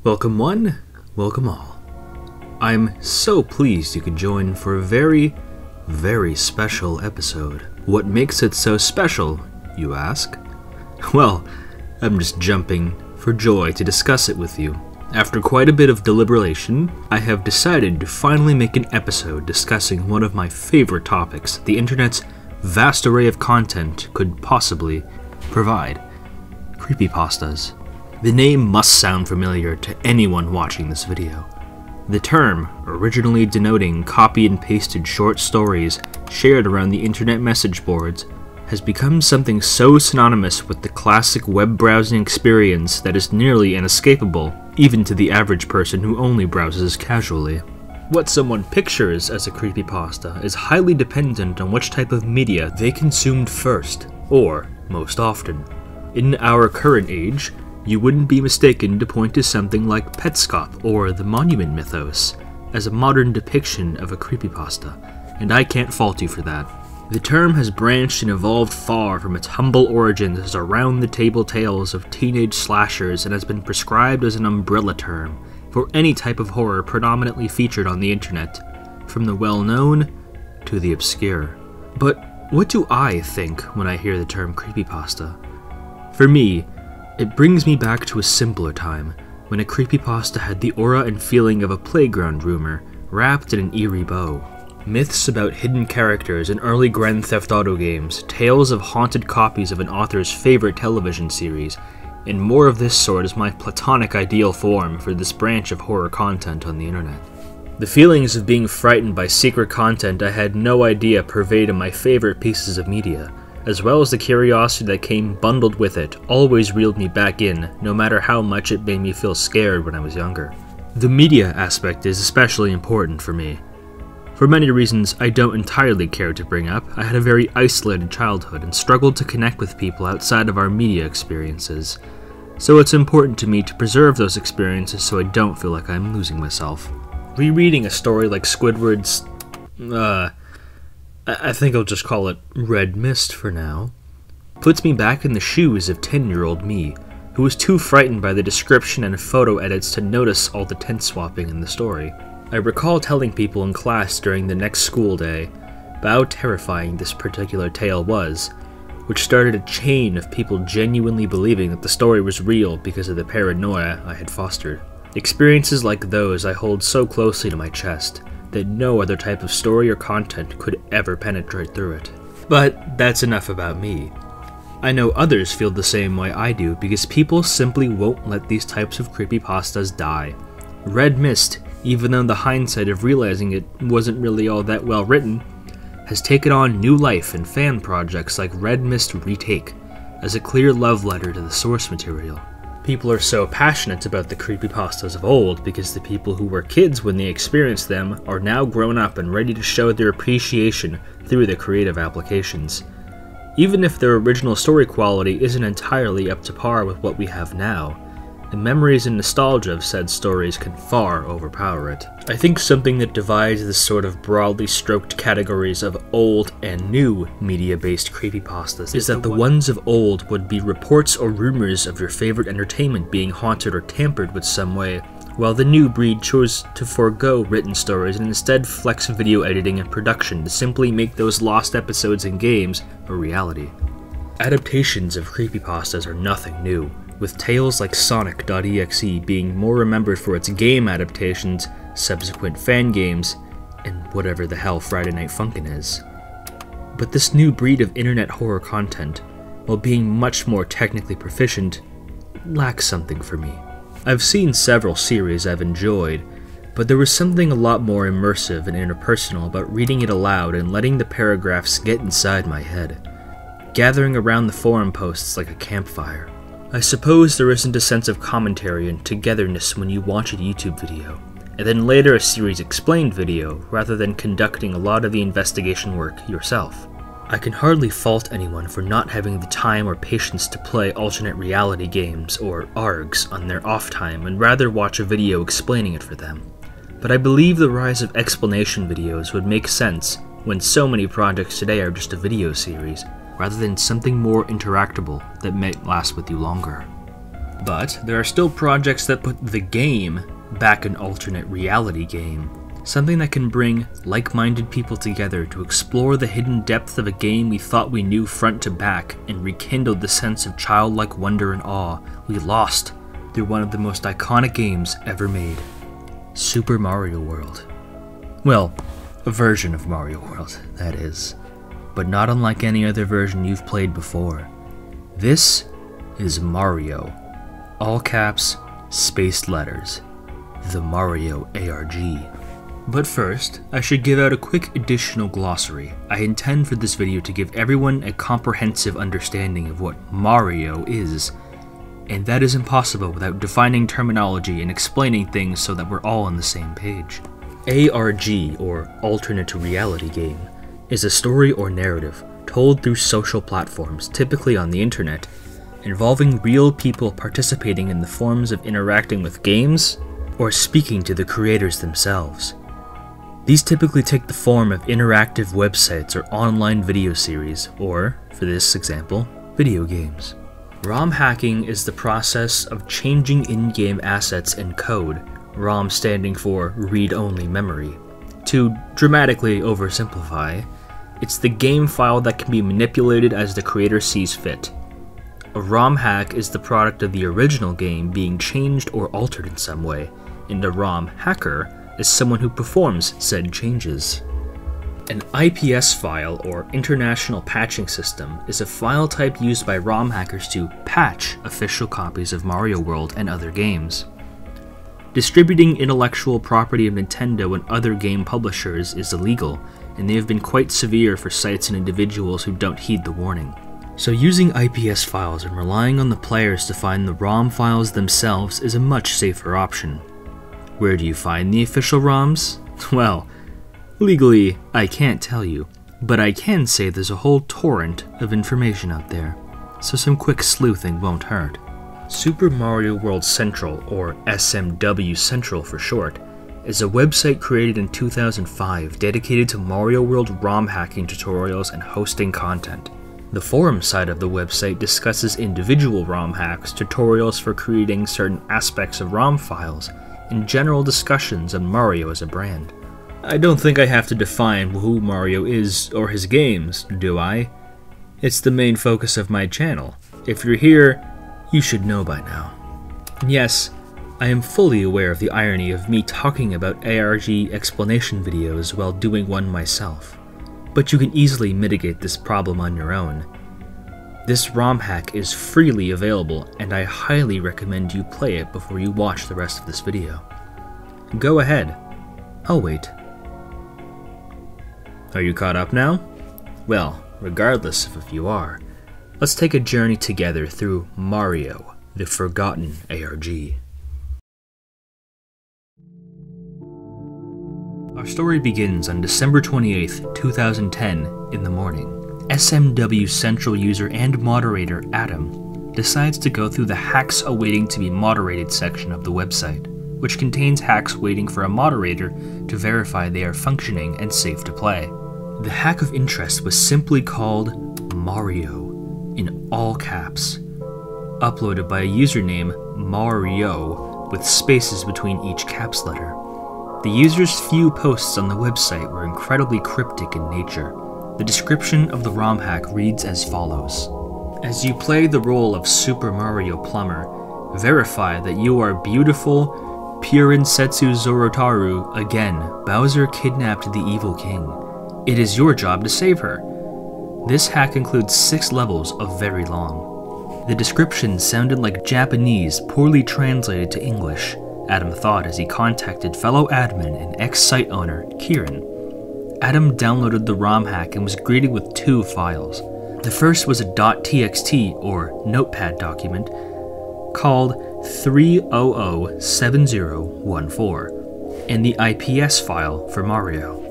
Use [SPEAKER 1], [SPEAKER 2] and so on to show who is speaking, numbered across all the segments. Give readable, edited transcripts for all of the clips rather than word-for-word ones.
[SPEAKER 1] Welcome one, welcome all. I'm so pleased you could join for a very, very special episode. What makes it so special, you ask? Well, I'm just jumping for joy to discuss it with you. After quite a bit of deliberation, I have decided to finally make an episode discussing one of my favorite topics the internet's vast array of content could possibly provide: creepypastas. The name must sound familiar to anyone watching this video. The term, originally denoting copy and pasted short stories shared around the internet message boards, has become something so synonymous with the classic web browsing experience that is nearly inescapable, even to the average person who only browses casually. What someone pictures as a creepypasta is highly dependent on which type of media they consumed first, or most often. In our current age, you wouldn't be mistaken to point to something like Petscop or the Monument Mythos as a modern depiction of a creepypasta, and I can't fault you for that. The term has branched and evolved far from its humble origins as around-the-table tales of teenage slashers and has been prescribed as an umbrella term for any type of horror predominantly featured on the internet, from the well-known to the obscure. But what do I think when I hear the term creepypasta? For me, it brings me back to a simpler time, when a creepypasta had the aura and feeling of a playground rumor, wrapped in an eerie bow. Myths about hidden characters in early Grand Theft Auto games, tales of haunted copies of an author's favorite television series, and more of this sort is my platonic ideal form for this branch of horror content on the internet. The feelings of being frightened by secret content I had no idea pervaded my favorite pieces of media, as well as the curiosity that came bundled with it, always reeled me back in, no matter how much it made me feel scared when I was younger. The media aspect is especially important for me. For many reasons I don't entirely care to bring up, I had a very isolated childhood and struggled to connect with people outside of our media experiences. So it's important to me to preserve those experiences so I don't feel like I'm losing myself. Rereading a story like Squidward's, I think I'll just call it Red Mist for now, puts me back in the shoes of 10-year-old me, who was too frightened by the description and photo edits to notice all the tent swapping in the story. I recall telling people in class during the next school day about how terrifying this particular tale was, which started a chain of people genuinely believing that the story was real because of the paranoia I had fostered. Experiences like those I hold so closely to my chest that no other type of story or content could ever penetrate through it. But that's enough about me. I know others feel the same way I do because people simply won't let these types of creepypastas die. Red Mist, even though the hindsight of realizing it wasn't really all that well written, has taken on new life in fan projects like Red Mist Retake, as a clear love letter to the source material. People are so passionate about the creepypastas of old because the people who were kids when they experienced them are now grown up and ready to show their appreciation through their creative applications. Even if their original story quality isn't entirely up to par with what we have now, the memories and nostalgia of said stories can far overpower it. I think something that divides this sort of broadly stroked categories of old and new media-based creepypastas is that the ones of old would be reports or rumors of your favorite entertainment being haunted or tampered with some way, while the new breed chose to forego written stories and instead flex video editing and production to simply make those lost episodes in games a reality. Adaptations of creepypastas are nothing new, with tales like Sonic.exe being more remembered for its game adaptations, subsequent fan games, and whatever the hell Friday Night Funkin' is. But this new breed of internet horror content, while being much more technically proficient, lacks something for me. I've seen several series I've enjoyed, but there was something a lot more immersive and interpersonal about reading it aloud and letting the paragraphs get inside my head, gathering around the forum posts like a campfire. I suppose there isn't a sense of commentary and togetherness when you watch a YouTube video, and then later a series explained video, rather than conducting a lot of the investigation work yourself. I can hardly fault anyone for not having the time or patience to play alternate reality games, or ARGs, on their off time and rather watch a video explaining it for them. But I believe the rise of explanation videos would make sense when so many projects today are just a video series, rather than something more interactable that might last with you longer. But there are still projects that put the game back in alternate reality game. Something that can bring like-minded people together to explore the hidden depth of a game we thought we knew front to back and rekindled the sense of childlike wonder and awe we lost through one of the most iconic games ever made. Super Mario World. Well, a version of Mario World, that is. But not unlike any other version you've played before. This is Mario. All caps, spaced letters. The Mario ARG. But first, I should give out a quick additional glossary. I intend for this video to give everyone a comprehensive understanding of what Mario is, and that is impossible without defining terminology and explaining things so that we're all on the same page. ARG, or Alternate Reality Game, is a story or narrative told through social platforms, typically on the internet, involving real people participating in the forms of interacting with games or speaking to the creators themselves. These typically take the form of interactive websites or online video series, or, for this example, video games. ROM hacking is the process of changing in-game assets and code, ROM standing for read-only memory. To dramatically oversimplify, it's the game file that can be manipulated as the creator sees fit. A ROM hack is the product of the original game being changed or altered in some way, and a ROM hacker is someone who performs said changes. An IPS file, or International Patching System, is a file type used by ROM hackers to patch official copies of Mario World and other games. Distributing intellectual property of Nintendo and other game publishers is illegal, and they have been quite severe for sites and individuals who don't heed the warning. So using IPS files and relying on the players to find the ROM files themselves is a much safer option. Where do you find the official ROMs? Well, legally, I can't tell you, but I can say there's a whole torrent of information out there, so some quick sleuthing won't hurt. Super Mario World Central, or SMW Central for short, is a website created in 2005 dedicated to Mario World ROM hacking tutorials and hosting content. The forum side of the website discusses individual ROM hacks, tutorials for creating certain aspects of ROM files, and general discussions on Mario as a brand. I don't think I have to define who Mario is or his games, do I? It's the main focus of my channel. If you're here, you should know by now. And yes, I am fully aware of the irony of me talking about ARG explanation videos while doing one myself, but you can easily mitigate this problem on your own. This ROM hack is freely available, and I highly recommend you play it before you watch the rest of this video. Go ahead. I'll wait. Are you caught up now? Well, regardless of if you are, let's take a journey together through Mario, the Forgotten ARG. Our story begins on December 28th, 2010, in the morning. SMW Central user and moderator Adam decides to go through the hacks awaiting to be moderated section of the website, which contains hacks waiting for a moderator to verify they are functioning and safe to play. The hack of interest was simply called Mario, in all caps, uploaded by a username Mario with spaces between each caps letter. The user's few posts on the website were incredibly cryptic in nature. The description of the ROM hack reads as follows. As you play the role of Super Mario Plumber, verify that you are beautiful Purinsetsu Zorotaru again. Bowser kidnapped the evil king. It is your job to save her. This hack includes 6 levels of very long. The description sounded like Japanese poorly translated to English, Adam thought as he contacted fellow admin and ex-site owner Kieran. Adam downloaded the ROM hack and was greeted with 2 files. The first was a .txt, or notepad document, called 3007014, and the IPS file for Mario.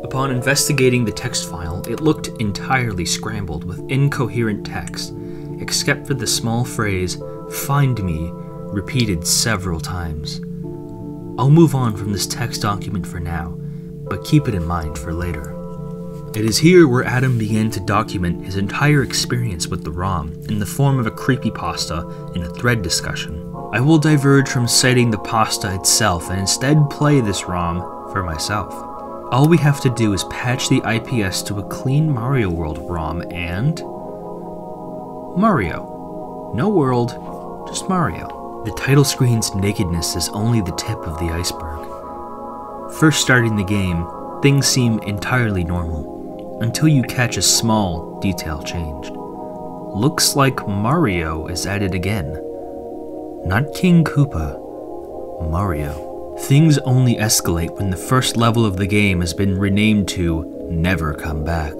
[SPEAKER 1] Upon investigating the text file, it looked entirely scrambled with incoherent text, except for the small phrase, "Find me," repeated several times. I'll move on from this text document for now, but keep it in mind for later. It is here where Adam began to document his entire experience with the ROM in the form of a creepypasta in a thread discussion. I will diverge from citing the pasta itself and instead play this ROM for myself. All we have to do is patch the IPS to a clean Mario World ROM and... Mario. No world, just Mario. The title screen's nakedness is only the tip of the iceberg. First starting the game, things seem entirely normal, until you catch a small detail change. Looks like Mario is at it again. Not King Koopa, Mario. Things only escalate when the first level of the game has been renamed to Never Come Back.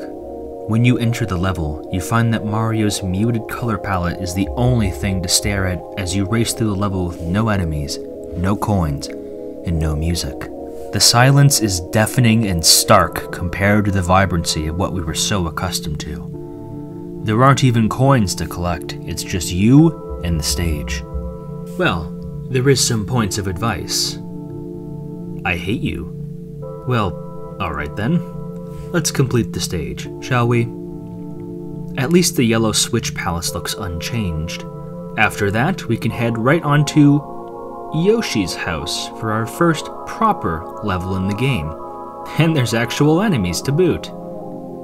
[SPEAKER 1] When you enter the level, you find that Mario's muted color palette is the only thing to stare at as you race through the level with no enemies, no coins, and no music. The silence is deafening and stark compared to the vibrancy of what we were so accustomed to. There aren't even coins to collect, it's just you and the stage. Well, there is some points of advice. I hate you. Well, alright then. Let's complete the stage, shall we? At least the yellow switch palace looks unchanged. After that, we can head right on to Yoshi's house for our first proper level in the game. And there's actual enemies to boot.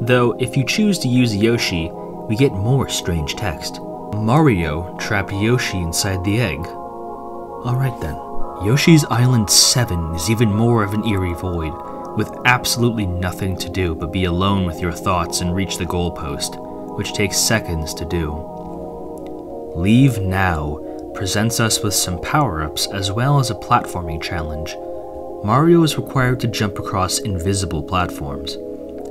[SPEAKER 1] Though, if you choose to use Yoshi, we get more strange text. Mario trapped Yoshi inside the egg. Alright then. Yoshi's Island 7 is even more of an eerie void, with absolutely nothing to do but be alone with your thoughts and reach the goalpost, which takes seconds to do. Leave Now presents us with some power-ups as well as a platforming challenge. Mario is required to jump across invisible platforms.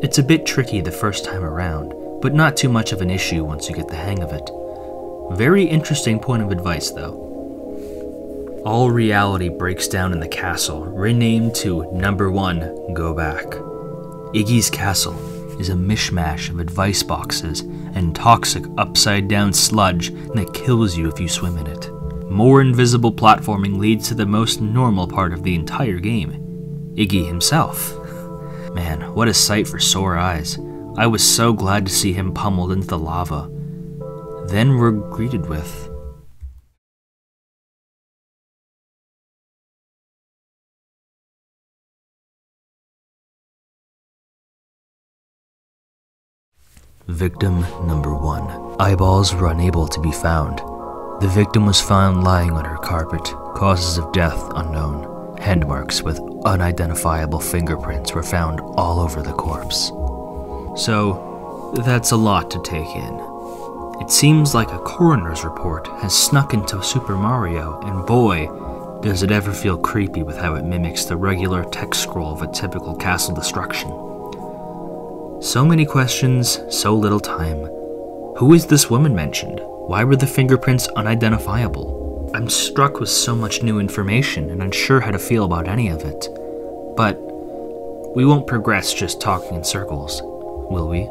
[SPEAKER 1] It's a bit tricky the first time around, but not too much of an issue once you get the hang of it. Very interesting point of advice though. All reality breaks down in the castle, renamed to Number 1, Go Back. Iggy's castle is a mishmash of advice boxes and toxic upside-down sludge that kills you if you swim in it. More invisible platforming leads to the most normal part of the entire game, Iggy himself. Man, what a sight for sore eyes. I was so glad to see him pummeled into the lava. Then we're greeted with... Victim number 1. Eyeballs were unable to be found. The victim was found lying on her carpet. Causes of death unknown. Hand marks with unidentifiable fingerprints were found all over the corpse. So, that's a lot to take in. It seems like a coroner's report has snuck into Super Mario, and boy, does it ever feel creepy with how it mimics the regular text scroll of a typical castle destruction. So many questions, so little time. Who is this woman mentioned? Why were the fingerprints unidentifiable? I'm struck with so much new information and unsure how to feel about any of it. But we won't progress just talking in circles, will we?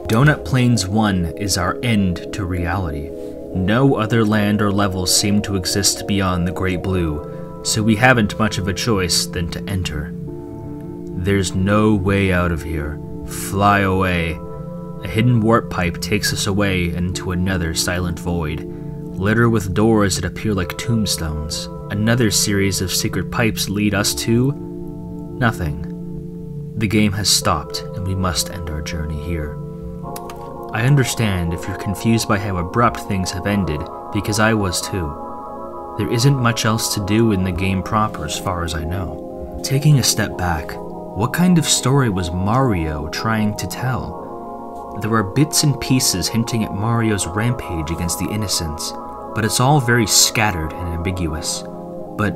[SPEAKER 1] Donut Plains 1 is our end to reality. No other land or levels seem to exist beyond the Great Blue, so we haven't much of a choice than to enter. There's no way out of here. Fly away. A hidden warp pipe takes us away into another silent void, littered with doors that appear like tombstones. Another series of secret pipes lead us to... nothing. The game has stopped, and we must end our journey here. I understand if you're confused by how abrupt things have ended, because I was too. There isn't much else to do in the game proper as far as I know. Taking a step back, what kind of story was Mario trying to tell? There are bits and pieces hinting at Mario's rampage against the innocents, but it's all very scattered and ambiguous. But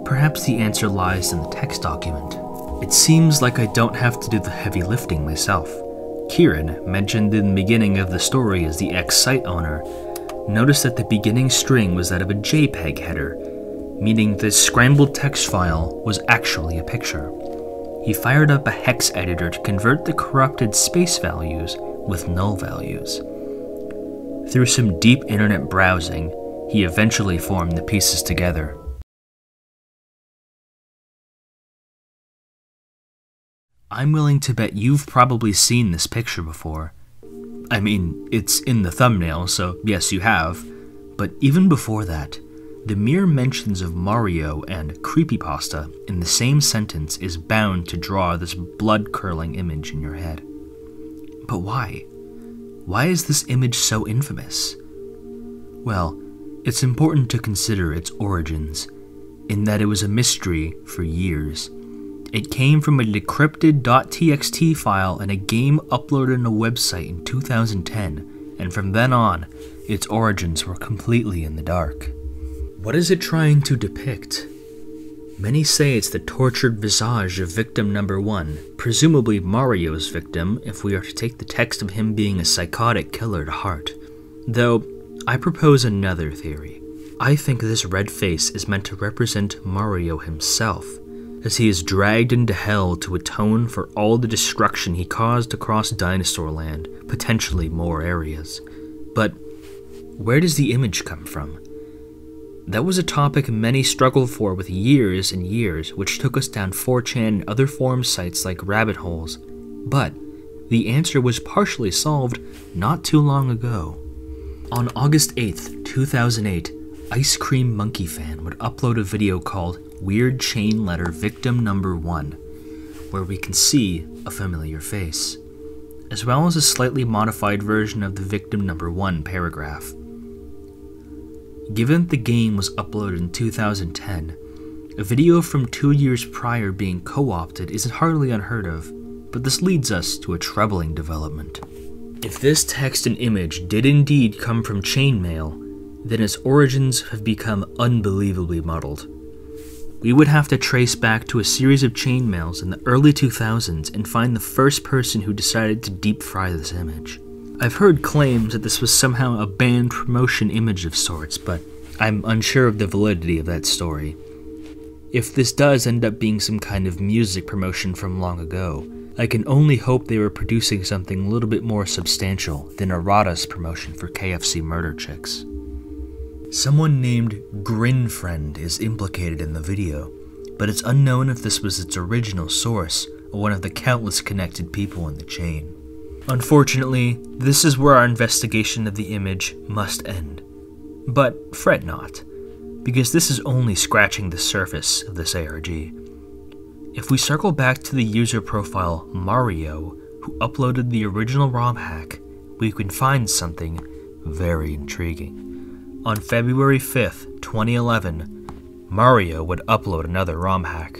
[SPEAKER 1] perhaps the answer lies in the text document. It seems like I don't have to do the heavy lifting myself. Kieran, mentioned in the beginning of the story as the ex-site owner, noticed that the beginning string was that of a JPEG header, meaning the scrambled text file was actually a picture. He fired up a hex editor to convert the corrupted space values with null values. Through some deep internet browsing, he eventually formed the pieces together. I'm willing to bet you've probably seen this picture before. I mean, it's in the thumbnail, so yes, you have. But even before that, the mere mentions of Mario and Creepypasta in the same sentence is bound to draw this blood-curdling image in your head. But why? Why is this image so infamous? Well, it's important to consider its origins, in that it was a mystery for years. It came from a decrypted .txt file in a game uploaded on a website in 2010, and from then on, its origins were completely in the dark. What is it trying to depict? Many say it's the tortured visage of victim number 1, presumably Mario's victim if we are to take the text of him being a psychotic killer to heart. Though, I propose another theory. I think this red face is meant to represent Mario himself, as he is dragged into hell to atone for all the destruction he caused across Dinosaur Land, potentially more areas. But where does the image come from? That was a topic many struggled for with years and years, which took us down 4chan and other forum sites like rabbit holes. But the answer was partially solved not too long ago. On August 8th, 2008, Ice Cream Monkey Fan would upload a video called Weird Chain Letter Victim Number 1, where we can see a familiar face, as well as a slightly modified version of the Victim Number 1 paragraph. Given that the game was uploaded in 2010, a video from 2 years prior being co-opted isn't hardly unheard of, but this leads us to a troubling development. If this text and image did indeed come from chainmail, then its origins have become unbelievably muddled. We would have to trace back to a series of chainmails in the early 2000s and find the first person who decided to deep fry this image. I've heard claims that this was somehow a banned promotion image of sorts, but I'm unsure of the validity of that story. If this does end up being some kind of music promotion from long ago, I can only hope they were producing something a little bit more substantial than a Rotus promotion for KFC murder chicks. Someone named Grinfriend is implicated in the video, but it's unknown if this was its original source or one of the countless connected people in the chain. Unfortunately, this is where our investigation of the image must end. But fret not, because this is only scratching the surface of this ARG. If we circle back to the user profile Mario, who uploaded the original ROM hack, we can find something very intriguing. On February 5th, 2011, Mario would upload another ROM hack.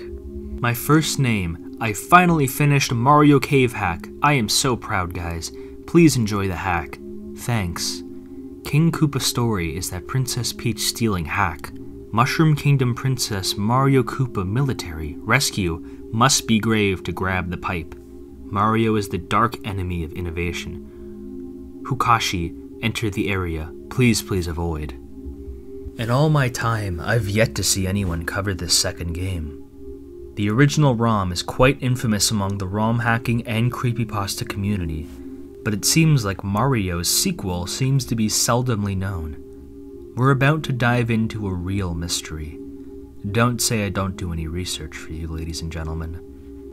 [SPEAKER 1] My first name, I finally finished Mario Cave hack. I am so proud, guys. Please enjoy the hack. Thanks. King Koopa story is that Princess Peach stealing hack. Mushroom Kingdom Princess Mario Koopa military rescue must be grave to grab the pipe. Mario is the dark enemy of innovation. Hukashi, enter the area. Please avoid. In all my time, I've yet to see anyone cover this second game. The original ROM is quite infamous among the ROM hacking and creepypasta community, but it seems like Mario's sequel seems to be seldomly known. We're about to dive into a real mystery. Don't say I don't do any research for you, ladies and gentlemen.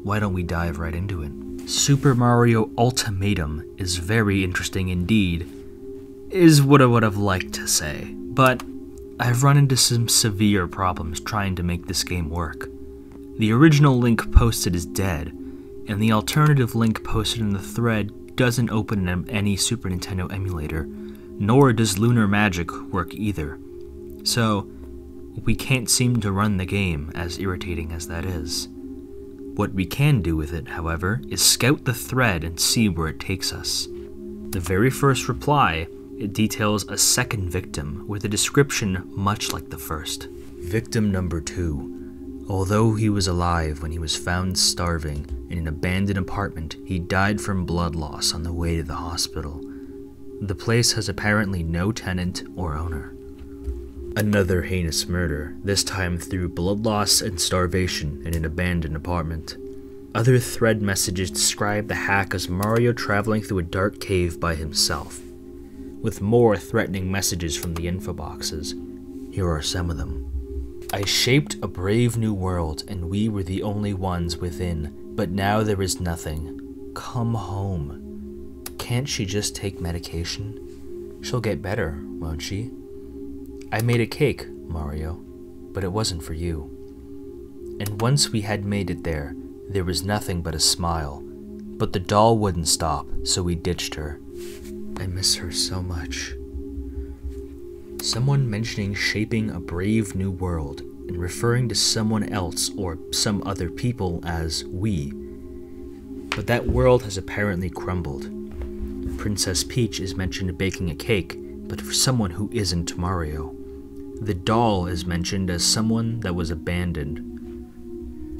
[SPEAKER 1] Why don't we dive right into it? Super Mario Ultimatum is very interesting indeed, is what I would have liked to say, but I've run into some severe problems trying to make this game work. The original link posted is dead, and the alternative link posted in the thread doesn't open any Super Nintendo emulator, nor does Lunar Magic work either. So, we can't seem to run the game, as irritating as that is. What we can do with it, however, is scout the thread and see where it takes us. The very first reply, it details a second victim with a description much like the first. Victim number 2. Although he was alive when he was found starving in an abandoned apartment, he died from blood loss on the way to the hospital. The place has apparently no tenant or owner. Another heinous murder, this time through blood loss and starvation in an abandoned apartment. Other thread messages describe the hack as Mario traveling through a dark cave by himself, with more threatening messages from the info boxes. Here are some of them. I shaped a brave new world, and we were the only ones within. But now there is nothing. Come home. Can't she just take medication? She'll get better, won't she? I made a cake, Mario, but it wasn't for you. And once we had made it there was nothing but a smile. But the doll wouldn't stop, so we ditched her. I miss her so much. Someone mentioning shaping a brave new world and referring to someone else or some other people as we. But that world has apparently crumbled. Princess Peach is mentioned baking a cake, but for someone who isn't Mario. The doll is mentioned as someone that was abandoned.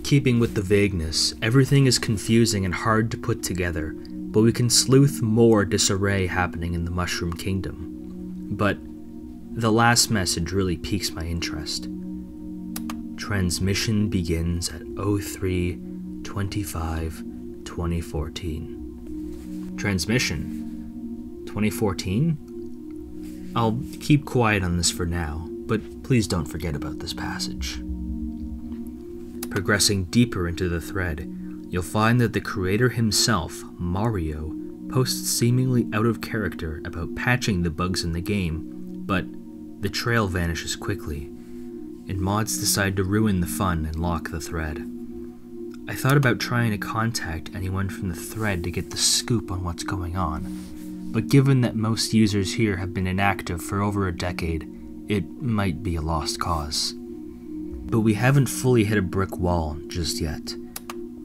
[SPEAKER 1] Keeping with the vagueness, everything is confusing and hard to put together, but we can sleuth more disarray happening in the Mushroom Kingdom. But the last message really piques my interest. Transmission begins at 03/25/2014. Transmission? 2014? I'll keep quiet on this for now, but please don't forget about this passage. Progressing deeper into the thread, you'll find that the creator himself, Mario, posts seemingly out of character about patching the bugs in the game, but the trail vanishes quickly, and mods decide to ruin the fun and lock the thread. I thought about trying to contact anyone from the thread to get the scoop on what's going on, but given that most users here have been inactive for over a decade, it might be a lost cause. But we haven't fully hit a brick wall just yet.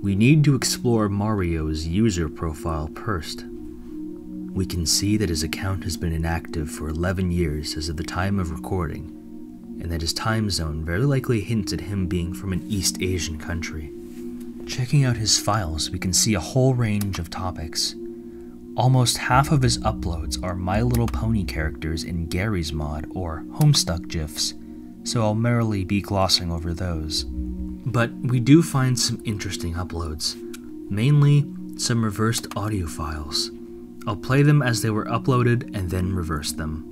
[SPEAKER 1] We need to explore Mario's user profile first. We can see that his account has been inactive for 11 years as of the time of recording, and that his time zone very likely hints at him being from an East Asian country. Checking out his files, we can see a whole range of topics. Almost half of his uploads are My Little Pony characters in Gary's mod or Homestuck GIFs, so I'll merely be glossing over those. But we do find some interesting uploads, mainly some reversed audio files. I'll play them as they were uploaded and then reverse them.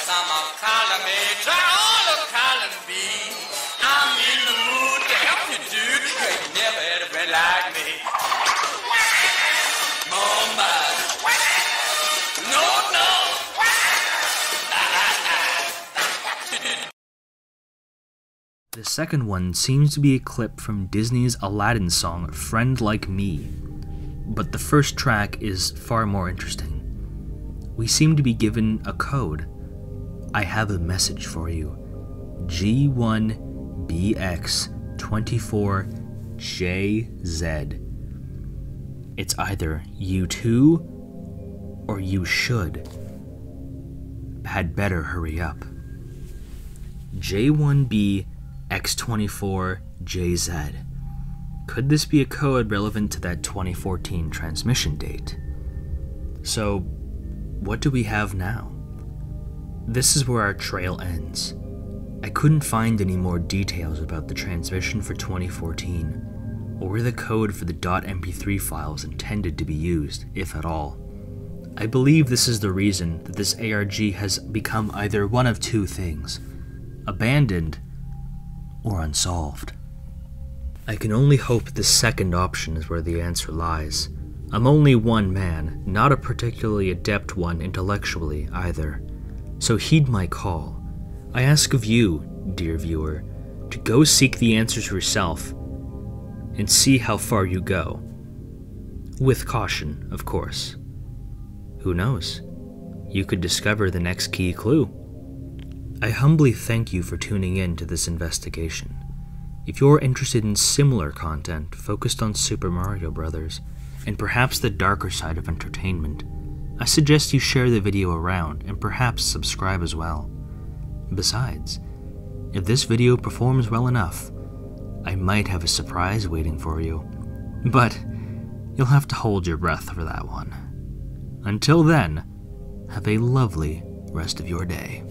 [SPEAKER 2] Some of column A, try all of column B. I'm in the mood to help you, dude. You ain't never had a friend like me. Mama. No, no.
[SPEAKER 1] The second one seems to be a clip from Disney's Aladdin song, Friend Like Me, but the first track is far more interesting. We seem to be given a code. I have a message for you. G1BX24JZ. It's either you too, or you should. Had better hurry up. J1B X24JZ. Could this be a code relevant to that 2014 transmission date? So, what do we have now? This is where our trail ends. I couldn't find any more details about the transmission for 2014, or where the code for the .mp3 file was intended to be used, if at all. I believe this is the reason that this ARG has become either one of two things: abandoned or unsolved. I can only hope the second option is where the answer lies. I'm only one man, not a particularly adept one intellectually either. So heed my call. I ask of you, dear viewer, to go seek the answers yourself and see how far you go. With caution, of course. Who knows? You could discover the next key clue. I humbly thank you for tuning in to this investigation. If you're interested in similar content focused on Super Mario Bros. And perhaps the darker side of entertainment, I suggest you share the video around and perhaps subscribe as well. Besides, if this video performs well enough, I might have a surprise waiting for you. But you'll have to hold your breath for that one. Until then, have a lovely rest of your day.